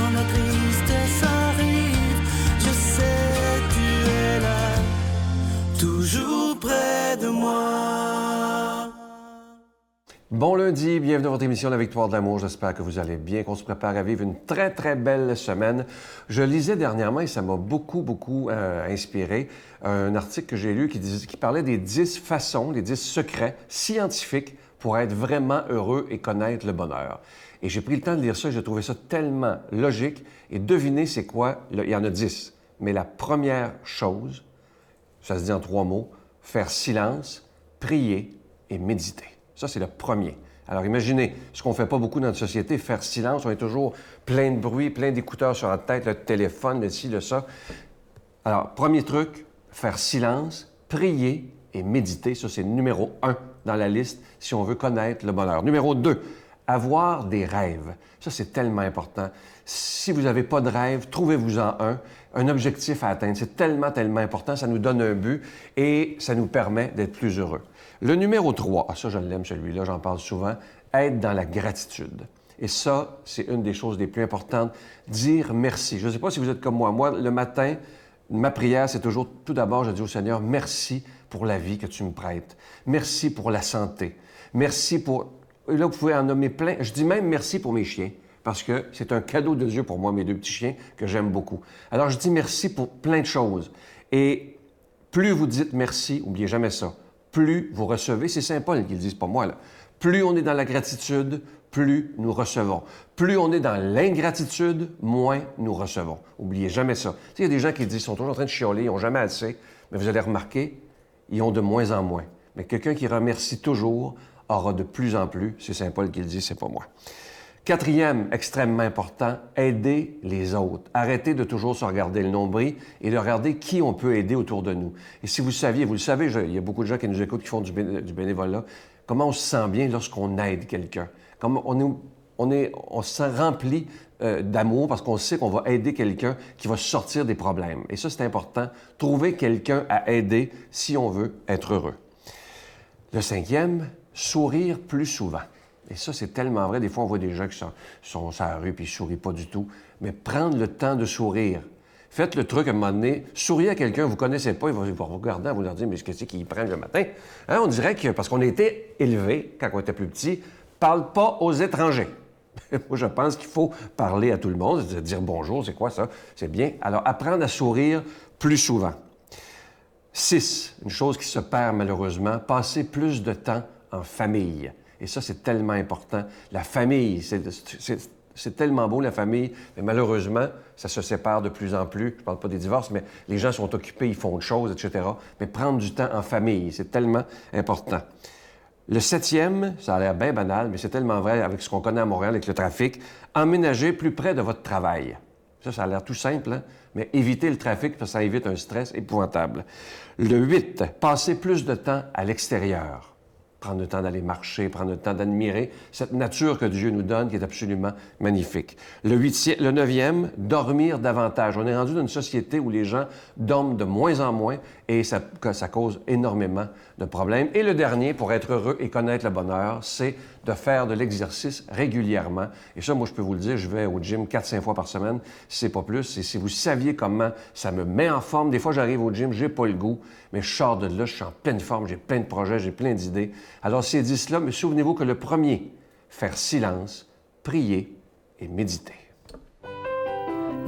quand la tristesse arrive, je sais tu es là, toujours près de moi. Bon lundi, bienvenue à votre émission La Victoire de l'amour. J'espère que vous allez bien, qu'on se prépare à vivre une très, très belle semaine. Je lisais dernièrement, et ça m'a beaucoup inspiré, un article que j'ai lu qui parlait des 10 façons, les 10 secrets scientifiques pour être vraiment heureux et connaître le bonheur. Et j'ai pris le temps de lire ça et j'ai trouvé ça tellement logique. Et devinez c'est quoi? Il y en a 10. Mais la première chose, ça se dit en 3 mots, faire silence, prier et méditer. Ça, c'est le premier. Alors, imaginez, ce qu'on ne fait pas beaucoup dans notre société, faire silence. On est toujours plein de bruit, plein d'écouteurs sur la tête, le téléphone, le ci, le ça. Alors, premier truc, faire silence, prier et méditer. Ça, c'est numéro 1 dans la liste si on veut connaître le bonheur. Numéro 2, avoir des rêves. Ça, c'est tellement important. Si vous n'avez pas de rêve, trouvez-vous-en un objectif à atteindre. C'est tellement important. Ça nous donne un but et ça nous permet d'être plus heureux. Le numéro 3, ça, je l'aime celui-là, j'en parle souvent, être dans la gratitude. Et ça, c'est une des choses les plus importantes. Dire merci. Je ne sais pas si vous êtes comme moi. Moi, le matin, ma prière, c'est toujours, tout d'abord, je dis au Seigneur, merci pour la vie que tu me prêtes. Merci pour la santé. Merci pour... Et là, vous pouvez en nommer plein. Je dis même merci pour mes chiens, parce que c'est un cadeau de Dieu pour moi, mes 2 petits chiens, que j'aime beaucoup. Alors, je dis merci pour plein de choses. Et plus vous dites merci, n'oubliez jamais ça, plus vous recevez. C'est Saint Paul qui le dit, c'est pas moi, là. Plus on est dans la gratitude, plus nous recevons. Plus on est dans l'ingratitude, moins nous recevons. N'oubliez jamais ça. Il y a des gens qui disent, ils sont toujours en train de chialer, ils n'ont jamais assez, mais vous allez remarquer, ils ont de moins en moins. Mais quelqu'un qui remercie toujours aura de plus en plus. C'est Saint Paul qui le dit, c'est pas moi. 4e, extrêmement important, aider les autres. Arrêtez de toujours se regarder le nombril et de regarder qui on peut aider autour de nous. Et si vous saviez, vous le savez, il y a beaucoup de gens qui nous écoutent, qui font du bénévolat, comment on se sent bien lorsqu'on aide quelqu'un. Comme on se sent rempli d'amour parce qu'on sait qu'on va aider quelqu'un qui va sortir des problèmes. Et ça, c'est important. Trouver quelqu'un à aider si on veut être heureux. Le 5e, sourire plus souvent. Et ça, c'est tellement vrai. Des fois, on voit des gens qui sont sur la rue et ils ne sourient pas du tout. Mais prendre le temps de sourire. Faites le truc à un moment donné. Souriez à quelqu'un que vous ne connaissez pas. Il va vous regarder, vous leur dire, mais qu'est-ce qu'ils prennent le matin? Hein, on dirait que, parce qu'on a été élevés, quand on était plus petit, parle pas aux étrangers. Moi, je pense qu'il faut parler à tout le monde, dire bonjour, c'est quoi ça? C'est bien. Alors, apprendre à sourire plus souvent. 6, une chose qui se perd malheureusement, passer plus de temps en famille. Et ça, c'est tellement important. La famille, c'est tellement beau, la famille, mais malheureusement, ça se sépare de plus en plus. Je ne parle pas des divorces, mais les gens sont occupés, ils font autre chose, etc. Mais prendre du temps en famille, c'est tellement important. Le 7e, ça a l'air bien banal, mais c'est tellement vrai avec ce qu'on connaît à Montréal, avec le trafic, emménager plus près de votre travail. Ça a l'air tout simple, hein? Mais éviter le trafic, parce que ça évite un stress épouvantable. Le 8, passer plus de temps à l'extérieur. Prendre le temps d'aller marcher, prendre le temps d'admirer cette nature que Dieu nous donne, qui est absolument magnifique. Le 9e, dormir davantage. On est rendu dans une société où les gens dorment de moins en moins et ça cause énormément de problèmes. Et le dernier, pour être heureux et connaître le bonheur, c'est de faire de l'exercice régulièrement. Et ça, moi, je peux vous le dire, je vais au gym 4-5 fois par semaine, si c'est pas plus. Et si vous saviez comment ça me met en forme, des fois, j'arrive au gym, j'ai pas le goût, mais je sors de là, je suis en pleine forme, j'ai plein de projets, j'ai plein d'idées. Alors, ces 10-là, mais souvenez-vous que le premier, faire silence, prier et méditer.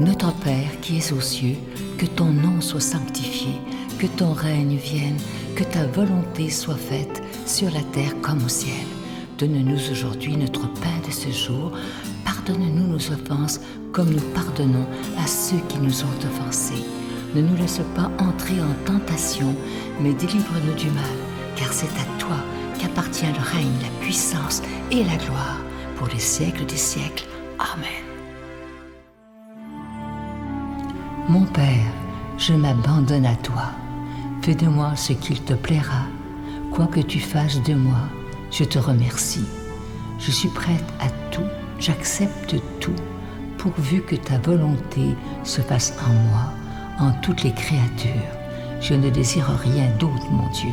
Notre Père qui es aux cieux, que ton nom soit sanctifié, que ton règne vienne, que ta volonté soit faite sur la terre comme au ciel. Donne-nous aujourd'hui notre pain de ce jour. Pardonne-nous nos offenses comme nous pardonnons à ceux qui nous ont offensés. Ne nous laisse pas entrer en tentation, mais délivre-nous du mal, car c'est à toi qu'appartient le règne, la puissance et la gloire pour les siècles des siècles. Amen. Mon Père, je m'abandonne à toi. Fais de moi ce qu'il te plaira. Quoi que tu fasses de moi, je te remercie. Je suis prête à tout, j'accepte tout, pourvu que ta volonté se fasse en moi, en toutes les créatures. Je ne désire rien d'autre, mon Dieu.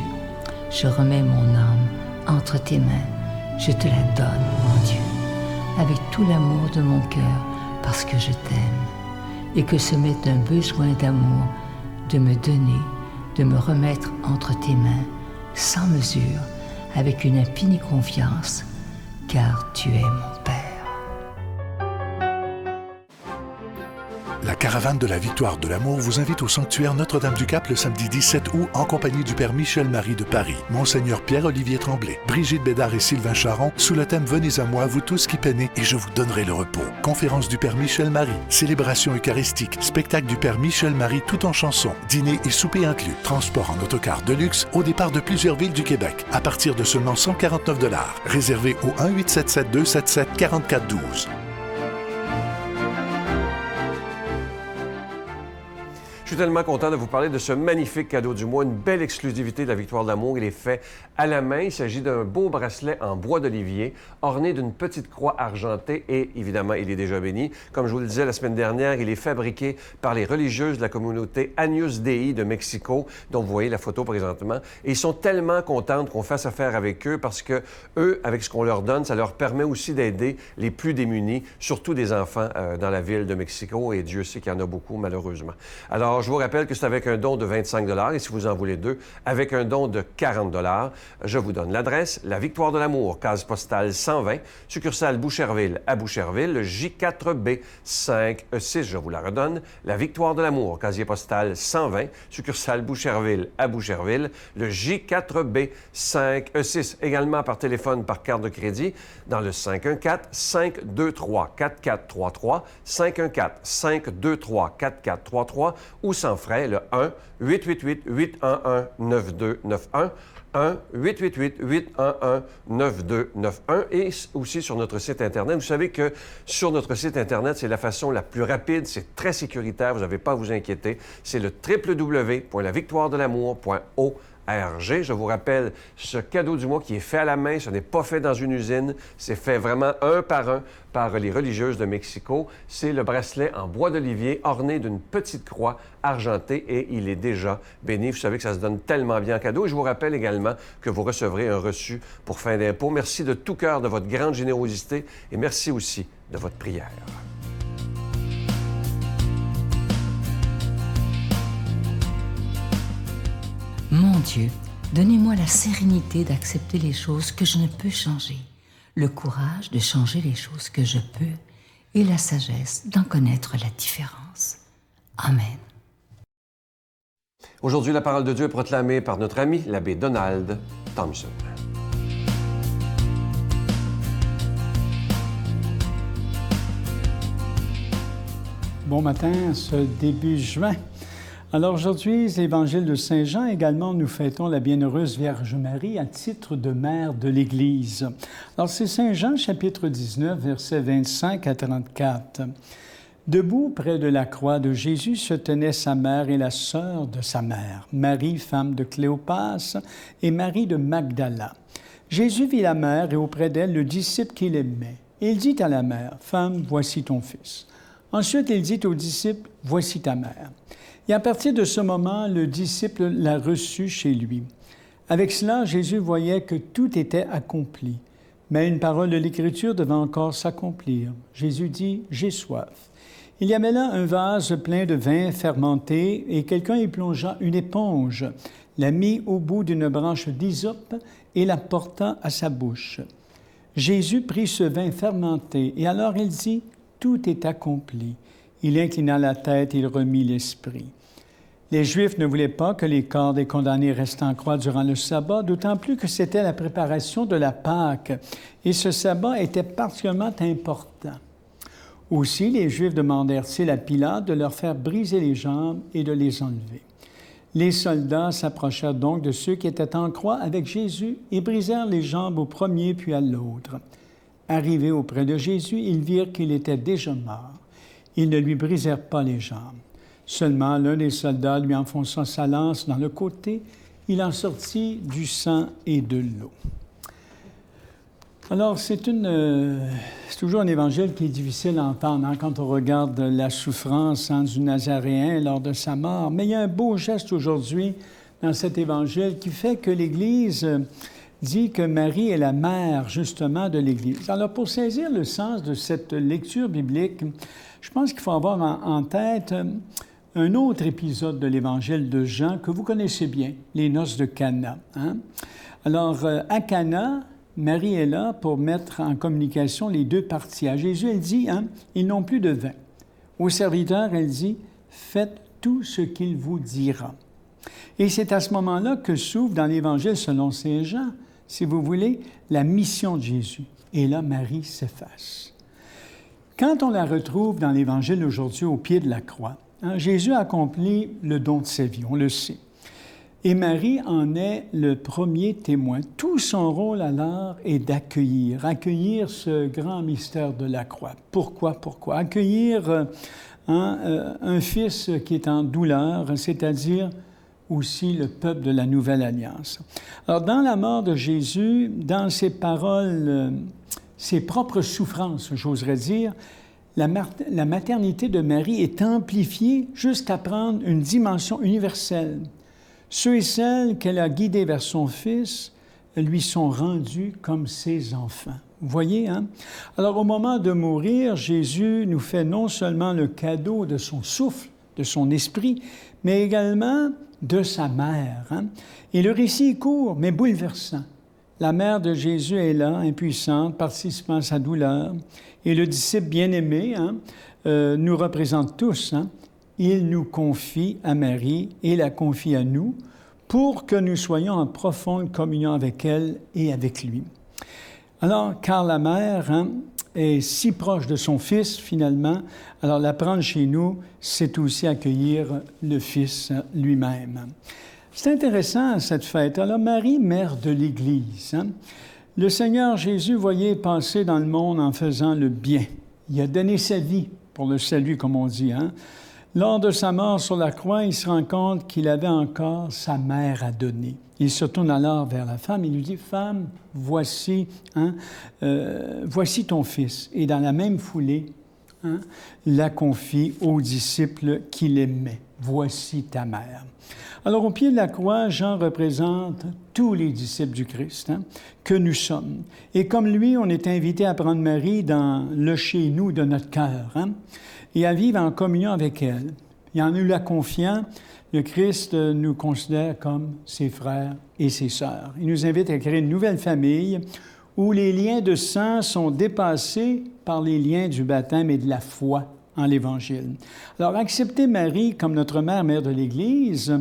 Je remets mon âme entre tes mains. Je te la donne, mon Dieu. Avec tout l'amour de mon cœur, parce que je t'aime et que ce m'est un besoin d'amour de me donner, de me remettre entre tes mains, sans mesure, avec une infinie confiance, car tu es mon Père. La caravane de la Victoire de l'amour vous invite au sanctuaire Notre-Dame-du-Cap le samedi 17 août en compagnie du Père Michel-Marie de Paris, Monseigneur Pierre-Olivier Tremblay, Brigitte Bédard et Sylvain Charon, sous le thème « Venez à moi, vous tous qui peinez, et je vous donnerai le repos ». Conférence du Père Michel-Marie, célébration eucharistique, spectacle du Père Michel-Marie tout en chansons, dîner et souper inclus, transport en autocar de luxe au départ de plusieurs villes du Québec, à partir de seulement 149 $. Réservé au 1-877-277-4412. Je suis tellement content de vous parler de ce magnifique cadeau du mois, une belle exclusivité de la Victoire de l'amour. Il est fait à la main. Il s'agit d'un beau bracelet en bois d'olivier, orné d'une petite croix argentée et, évidemment, il est déjà béni. Comme je vous le disais la semaine dernière, il est fabriqué par les religieuses de la communauté Agnus Dei de Mexico, dont vous voyez la photo présentement. Et ils sont tellement contents qu'on fasse affaire avec eux parce que eux, avec ce qu'on leur donne, ça leur permet aussi d'aider les plus démunis, surtout des enfants dans la ville de Mexico. Et Dieu sait qu'il y en a beaucoup, malheureusement. Alors, je vous rappelle que c'est avec un don de 25 $ et si vous en voulez deux, avec un don de 40 $. Je vous donne l'adresse, la Victoire de l'amour, case postale 120, succursale Boucherville à Boucherville, le J4B 5E6, je vous la redonne, la Victoire de l'amour, casier postal 120, succursale Boucherville à Boucherville, le J4B 5E6, également par téléphone, par carte de crédit, dans le 514-523-4433, 514-523-4433, ou sans frais, le 1-888-811-9291, 1-888-811-9291 et aussi sur notre site Internet. Vous savez que sur notre site Internet, c'est la façon la plus rapide, c'est très sécuritaire, vous n'avez pas à vous inquiéter. C'est le www.lavictoiredelamour.org. Je vous rappelle, ce cadeau du mois qui est fait à la main, ce n'est pas fait dans une usine, c'est fait vraiment un par les religieuses de Mexico. C'est le bracelet en bois d'olivier orné d'une petite croix argentée et il est déjà béni. Vous savez que ça se donne tellement bien en cadeau. Et je vous rappelle également que vous recevrez un reçu pour fin d'impôt. Merci de tout cœur de votre grande générosité et merci aussi de votre prière. Mon Dieu, donnez-moi la sérénité d'accepter les choses que je ne peux changer, le courage de changer les choses que je peux et la sagesse d'en connaître la différence. Amen. Aujourd'hui, la parole de Dieu est proclamée par notre ami, l'abbé Donald Thompson. Bon matin, ce début juin. Alors aujourd'hui, l'Évangile de Saint Jean, également, nous fêtons la Bienheureuse Vierge Marie à titre de mère de l'Église. Alors c'est Saint Jean, chapitre 19, versets 25 à 34. Debout près de la croix de Jésus se tenaient sa mère et la sœur de sa mère, Marie, femme de Cléopas, et Marie de Magdala. Jésus vit la mère et auprès d'elle le disciple qu'il aimait. Et il dit à la mère, « Femme, voici ton fils. » Ensuite, il dit au disciple, « Voici ta mère. » Et à partir de ce moment, le disciple l'a reçu chez lui. Avec cela, Jésus voyait que tout était accompli. Mais une parole de l'Écriture devait encore s'accomplir. Jésus dit, « J'ai soif. » Il y avait là un vase plein de vin fermenté et quelqu'un y plongea une éponge, la mit au bout d'une branche d'hysope et la porta à sa bouche. Jésus prit ce vin fermenté et alors il dit, « Tout est accompli. » Il inclina la tête et il remit l'esprit. Les Juifs ne voulaient pas que les corps des condamnés restent en croix durant le sabbat, d'autant plus que c'était la préparation de la Pâque, et ce sabbat était particulièrement important. Aussi, les Juifs demandèrent-ils à Pilate de leur faire briser les jambes et de les enlever. Les soldats s'approchèrent donc de ceux qui étaient en croix avec Jésus et brisèrent les jambes au premier puis à l'autre. Arrivés auprès de Jésus, ils virent qu'il était déjà mort. Ils ne lui brisèrent pas les jambes. Seulement, l'un des soldats lui enfonça sa lance dans le côté. Il en sortit du sang et de l'eau. Alors, c'est toujours un évangile qui est difficile à entendre quand on regarde la souffrance du Nazaréen lors de sa mort. Mais il y a un beau geste aujourd'hui dans cet évangile qui fait que l'Église dit que Marie est la mère, justement, de l'Église. Alors, pour saisir le sens de cette lecture biblique, je pense qu'il faut avoir en tête un autre épisode de l'Évangile de Jean que vous connaissez bien, les noces de Cana. Hein? Alors, à Cana, Marie est là pour mettre en communication les deux parties. À Jésus, elle dit, hein, ils n'ont plus de vin. Aux serviteurs, elle dit, faites tout ce qu'il vous dira. Et c'est à ce moment-là que s'ouvre dans l'Évangile selon saint Jean, si vous voulez, la mission de Jésus. Et là, Marie s'efface. Quand on la retrouve dans l'Évangile aujourd'hui au pied de la croix, hein, Jésus a accompli le don de sa vie, on le sait. Et Marie en est le premier témoin. Tout son rôle alors est accueillir ce grand mystère de la croix. Pourquoi? Accueillir un fils qui est en douleur, c'est-à-dire aussi le peuple de la Nouvelle Alliance. Alors, dans la mort de Jésus, dans ses paroles, ses propres souffrances, j'oserais dire, la maternité de Marie est amplifiée jusqu'à prendre une dimension universelle. Ceux et celles qu'elle a guidés vers son Fils lui sont rendus comme ses enfants. Vous voyez, hein? Alors, au moment de mourir, Jésus nous fait non seulement le cadeau de son souffle, de son esprit, mais également de sa mère. Hein? Et le récit est court, mais bouleversant. La mère de Jésus est là, impuissante, participant à sa douleur. Et le disciple bien-aimé nous représente tous. Hein? Il nous confie à Marie et la confie à nous pour que nous soyons en profonde communion avec elle et avec lui. Alors, car la mère est si proche de son Fils, finalement, alors la prendre chez nous, c'est aussi accueillir le Fils lui-même. C'est intéressant, cette fête. Alors, Marie, mère de l'Église. Hein? Le Seigneur Jésus, voyez, passer dans le monde en faisant le bien. Il a donné sa vie pour le salut, comme on dit. Hein? Lors de sa mort sur la croix, il se rend compte qu'il avait encore sa mère à donner. Il se tourne alors vers la femme et lui dit, « Femme, voici ton fils. » Et dans la même foulée, la confie aux disciples qu'il aimait. « Voici ta mère. » Alors, au pied de la croix, Jean représente tous les disciples du Christ que nous sommes. Et comme lui, on est invité à prendre Marie dans le chez nous de notre cœur et à vivre en communion avec elle. Et en nous la confiant, le Christ nous considère comme ses frères et ses sœurs. Il nous invite à créer une nouvelle famille où les liens de sang sont dépassés par les liens du baptême et de la foi en l'Évangile. Alors, accepter Marie comme notre mère, mère de l'Église,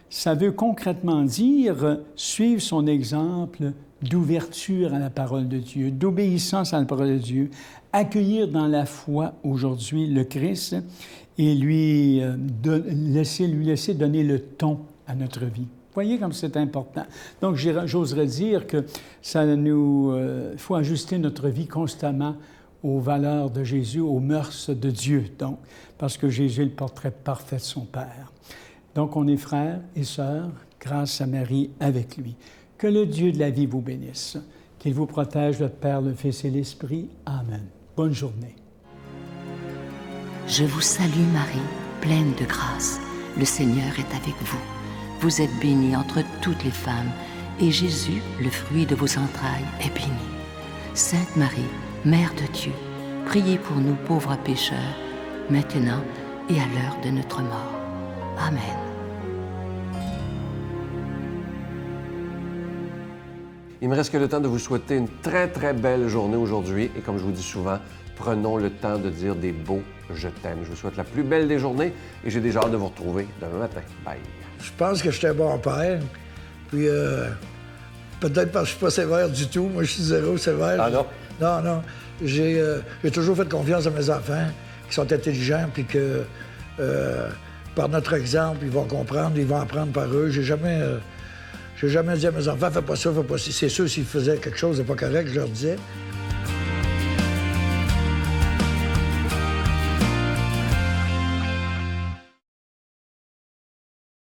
ça veut concrètement dire suivre son exemple d'ouverture à la parole de Dieu, d'obéissance à la parole de Dieu, accueillir dans la foi aujourd'hui le Christ et lui laisser donner le ton à notre vie. Voyez comme c'est important. Donc, j'oserais dire que ça faut ajuster notre vie constamment aux valeurs de Jésus, aux mœurs de Dieu, donc, parce que Jésus est le portrait parfait de son Père. Donc, on est frères et sœurs grâce à Marie avec lui. Que le Dieu de la vie vous bénisse, qu'il vous protège, le Père, le Fils et l'Esprit. Amen. Bonne journée. Je vous salue Marie, pleine de grâce. Le Seigneur est avec vous. Vous êtes bénie entre toutes les femmes, et Jésus, le fruit de vos entrailles, est béni. Sainte Marie, Mère de Dieu, priez pour nous pauvres pécheurs, maintenant et à l'heure de notre mort. Amen. Il me reste que le temps de vous souhaiter une très, très belle journée aujourd'hui. Et comme je vous dis souvent, prenons le temps de dire des beaux « je t'aime ». Je vous souhaite la plus belle des journées et j'ai déjà hâte de vous retrouver demain matin. Bye! Je pense que j'étais un bon père. Puis peut-être parce que je suis pas sévère du tout. Moi, je suis zéro sévère. Ah non? Non. J'ai toujours fait confiance à mes enfants qui sont intelligents puis que par notre exemple, ils vont comprendre, ils vont apprendre par eux. J'ai jamais dit à mes enfants, fais pas ça, fais pas ça. C'est sûr, s'ils faisaient quelque chose de pas correct, je leur disais.